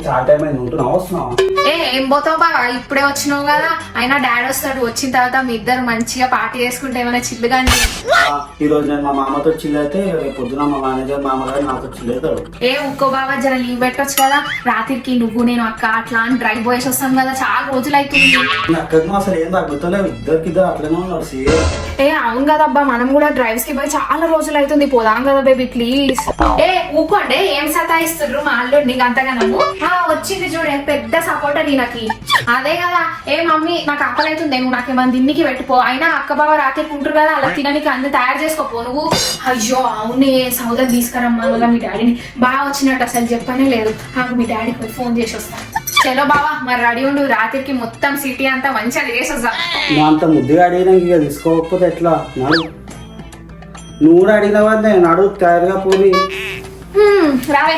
చాలా టైం అయింది ఉంటున్నావు వస్తున్నావా? ఏం పోతావు బాగా, ఇప్పుడే వచ్చినావు కదా. అయినా డాడీ వస్తాడు, వచ్చిన తర్వాత మీ ఇద్దరు మంచిగా పార్టీ చేసుకుంటే ఏమైనా చిల్లుగా. ఈ రోజు నేను మా మామతో చిల్ అయితే రేపు పొద్దున మా మేనేజర్ మామగారు నాతో చిల్ అవుతాడు. ఇంకో బాబా జర లీవ్ పెట్టొచ్చు కదా. రాత్రికి నువ్వు నేను అక్క అట్లా అని డ్రైవ్ పోయేసి వస్తాం కదా, చాలా రోజులు అవుతుంది. అక్కడికి అసలు ఏం తగ్గుతలేవు, ఇద్దరు అట్లనే ఉన్నారు సేమ్. అవును కదా అబ్బా, మనం కూడా డ్రైవ్స్ కి పోయి చాలా రోజులు అవుతుంది, పోదాం కదా బేబీ ప్లీజ్. ఊకోండి, ఏం సతాయిస్తున్నారు మా అల్లుడు నీకు అంతగానము. వచ్చింది చూడే పెద్ద సపోర్టర్ ఈయనకి. అదే కదా, మమ్మీ నాకు అక్కలైతుంది, నువ్వు నాకేమన్నా దిన్నికి పెట్టుకో. అయినా అక్క బావ రాత్రికి ఉంటారు కదా, అలా తినడానికి అన్ని తయారు చేసుకోపో నువ్వు. అయ్యో అవునే, సౌదర్ తీసుకురమ్మా వల్ల మీ డాడీని. బాగా వచ్చినట్టు అసలు చెప్పనే లేదు. నాకు మీ డాడీకి ఫోన్ చేసి వస్తాను. చలో బావా మరి రెడీ ఉండు, రాత్రికి మొత్తం సిటీ అంతా మంచిగా తిరిగేసి వస్తా. నువ్వు అంత ముద్దుగా అడిగినా ఇక తీసుకోకపోతే ఎట్లా? నడు, నువ్వు కూడా అడిగినావా, నేను అడుగు తయారుగా పోయి రావే.